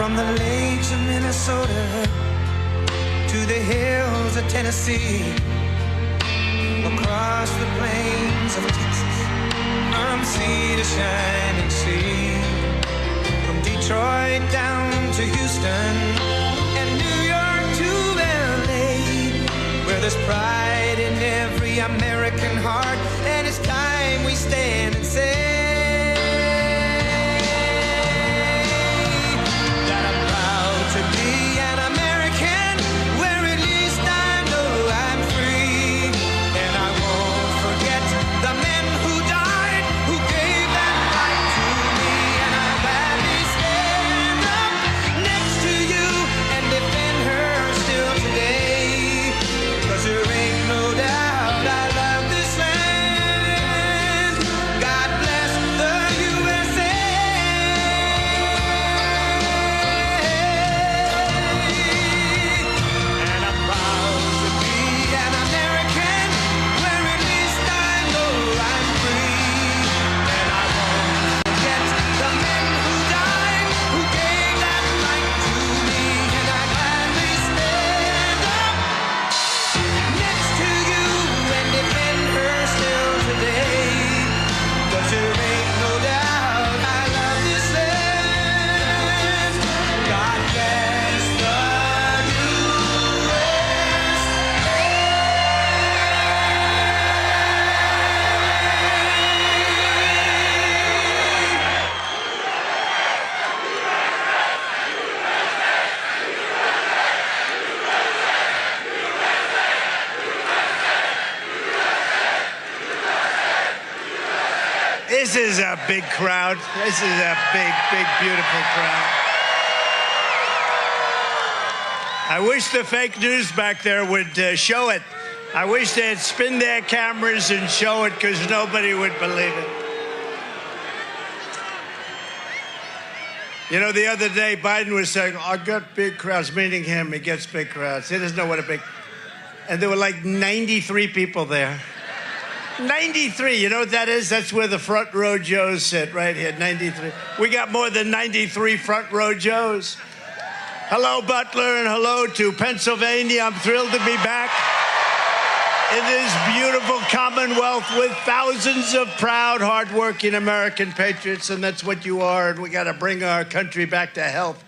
From the lakes of Minnesota to the hills of Tennessee, across the plains of Texas, from sea to shining sea, from Detroit down to Houston and New York to LA, where there's pride in every American heart, and it's time we stand and say to be an American, where at least I know I'm free. And I won't forget the men who died, who gave that right to me. And I'll gladly stand up next to you and defend her still today. 'Cause there ain't no doubt I love this land. God bless the U.S.A. This is a big crowd. This is a big, big, beautiful crowd. I wish the fake news back there would show it. I wish they'd spin their cameras and show it, because nobody would believe it. You know, the other day, Biden was saying, I got big crowds, meaning him. He gets big crowds. He doesn't know what a big... And there were like 93 people there. 93, you know what that is? That's where the front row Joes sit, right here, 93. We got more than 93 front row Joes. Hello, Butler, and hello to Pennsylvania. I'm thrilled to be back in this beautiful Commonwealth with thousands of proud, hardworking American patriots, and that's what you are, and we got to bring our country back to health,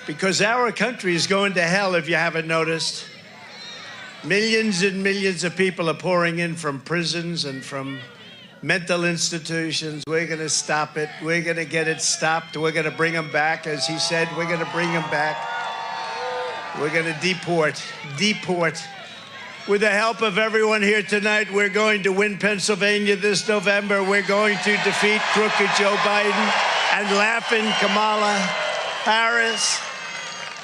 because our country is going to hell, if you haven't noticed. Millions and millions of people are pouring in from prisons and from mental institutions. We're going to stop it. We're going to get it stopped. We're going to bring them back. As he said, we're going to bring them back. We're going to deport. With the help of everyone here tonight, we're going to win Pennsylvania this November. We're going to defeat crooked Joe Biden and laughing Kamala Harris.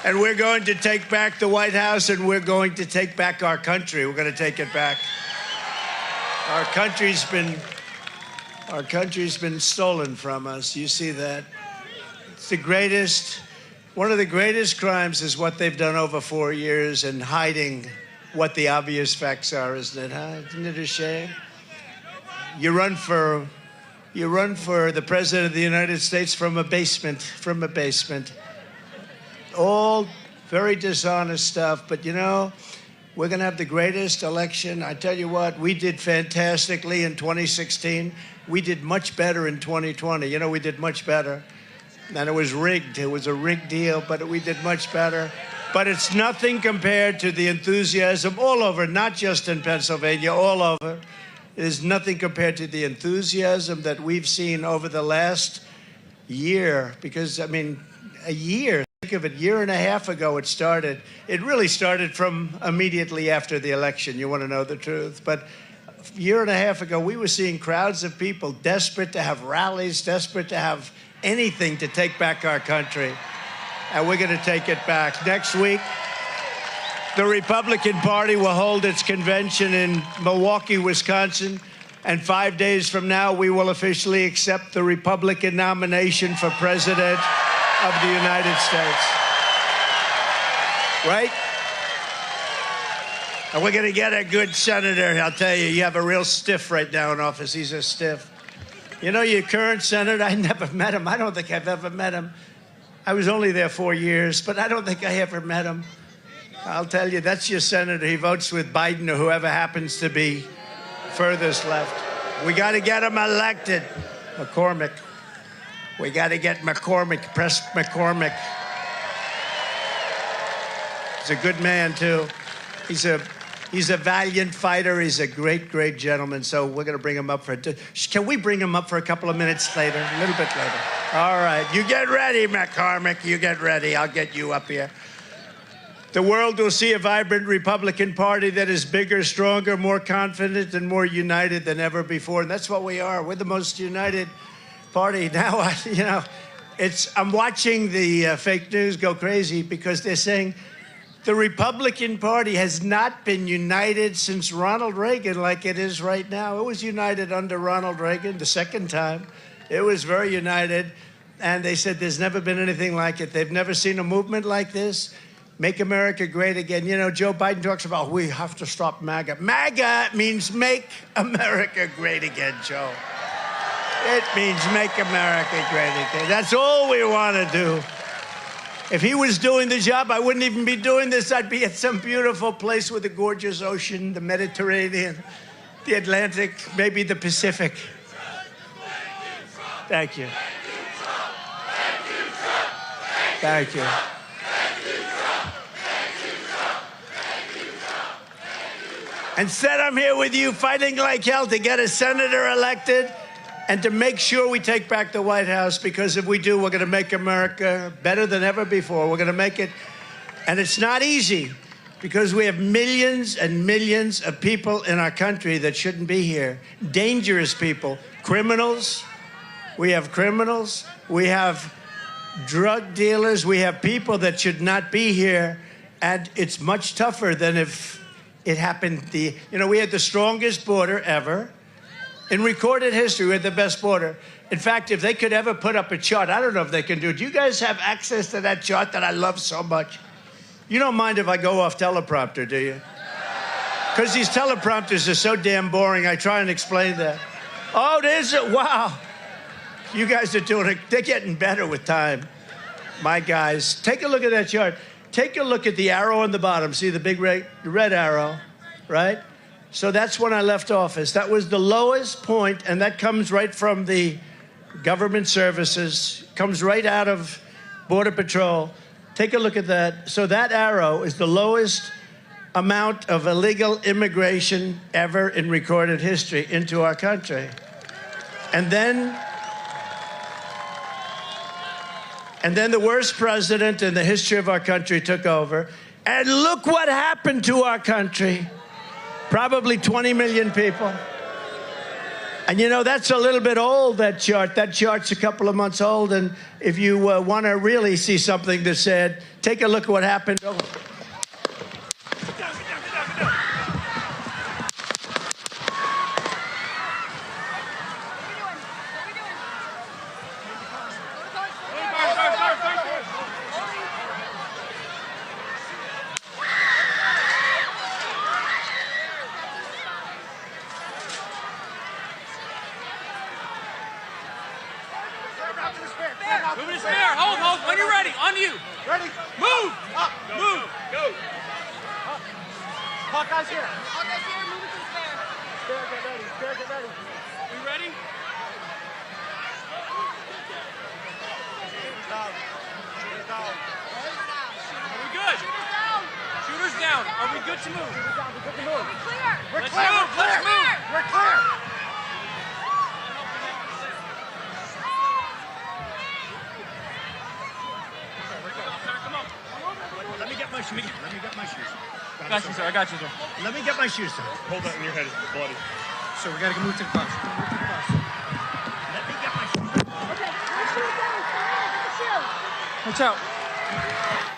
And we're going to take back the White House, and we're going to take back our country. We're going to take it back. Our country's been stolen from us. You see that? It's the greatest, one of the greatest crimes is what they've done over 4 years and hiding what the obvious facts are, isn't it, huh? Isn't it a shame? You run for the President of the United States from a basement. All very dishonest stuff, but you know, we're going to have the greatest election. I tell you what, we did fantastically in 2016. We did much better in 2020. You know, we did much better. And it was rigged. It was a rigged deal, but we did much better. But it's nothing compared to the enthusiasm all over, not just in Pennsylvania, all over. It is nothing compared to the enthusiasm that we've seen over the last year, because, I mean, a year. Think of it, year and a half ago it started. It really started from immediately after the election. You want to know the truth? But a year and a half ago, we were seeing crowds of people desperate to have rallies, desperate to have anything to take back our country. And we're going to take it back. Next week, the Republican Party will hold its convention in Milwaukee, Wisconsin. And 5 days from now, we will officially accept the Republican nomination for president of the United States. Right? And we're going to get a good senator. I'll tell you, you have a real stiff right now in office. He's a stiff. You know, your current senator, I never met him. I don't think I've ever met him. I was only there 4 years, but I don't think I ever met him. I'll tell you, that's your senator. He votes with Biden or whoever happens to be furthest left. We got to get him elected. McCormick. We got to get McCormick, press McCormick. He's a good man, too. He's a valiant fighter. He's a great, great gentleman. So we're going to bring him up for can we bring him up for a couple of minutes later? A little bit later. All right. You get ready, McCormick. You get ready. I'll get you up here. The world will see a vibrant Republican Party that is bigger, stronger, more confident, and more united than ever before. And that's what we are. We're the most united party. Now, I'm watching the fake news go crazy because they're saying the Republican Party has not been united since Ronald Reagan like it is right now. It was united under Ronald Reagan the second time. It was very united. And they said there's never been anything like it. They've never seen a movement like this. Make America great again. You know, Joe Biden talks about we have to stop MAGA. MAGA means make America great again, Joe. It means make America great again. That's all we want to do. If he was doing the job, I wouldn't even be doing this. I'd be at some beautiful place with a gorgeous ocean, the Mediterranean, the Atlantic, maybe the Pacific. Thank you. Thank you. Instead, I'm here with you fighting like hell to get a senator elected and to make sure we take back the White House, because if we do, we're going to make America better than ever before. We're going to make it. And it's not easy because we have millions and millions of people in our country that shouldn't be here. Dangerous people, criminals. We have criminals. We have drug dealers. We have people that should not be here. And it's much tougher than if it happened. We had the strongest border ever. In recorded history, we had the best border. In fact, if they could ever put up a chart, I don't know if they can do it. Do you guys have access to that chart that I love so much? You don't mind if I go off teleprompter, do you? Because these teleprompters are so damn boring, I try and explain that. Oh, there's it. Wow. You guys are doing it. They're getting better with time. My guys, take a look at that chart. Take a look at the arrow on the bottom. See the big red arrow, right? So that's when I left office. That was the lowest point, and that comes right from the government services, comes right out of Border Patrol. Take a look at that. So that arrow is the lowest amount of illegal immigration ever in recorded history into our country. And then the worst president in the history of our country took over. And look what happened to our country. Probably 20 million people. And you know, that's a little bit old, that chart. That chart's a couple of months old. And if you want to really see something that's said, take a look at what happened. Oh. Moving to spare. Hold. When you're ready. On you. Ready. Move. Up. Move. Go. Up. Hawkeye's here. Hawkeye's here. Move it to the spare. Spare, get ready. Spare, get ready. We ready? Shooters down. Shooters down. Are we good? Shooters down. Shooters down. Are we good to move? Shooters down. We're good to move. We're clear. We're Let's clear. move. We're clear. Let's move. We're clear. Come on. Let me get my shoes. I got you, sir. I got you, sir. Let me get my shoes, sir. Hold that in your head, it's bloody. So we gotta move to the bus. Move to the bus. Let me get my shoes. Okay. Watch out. Watch out.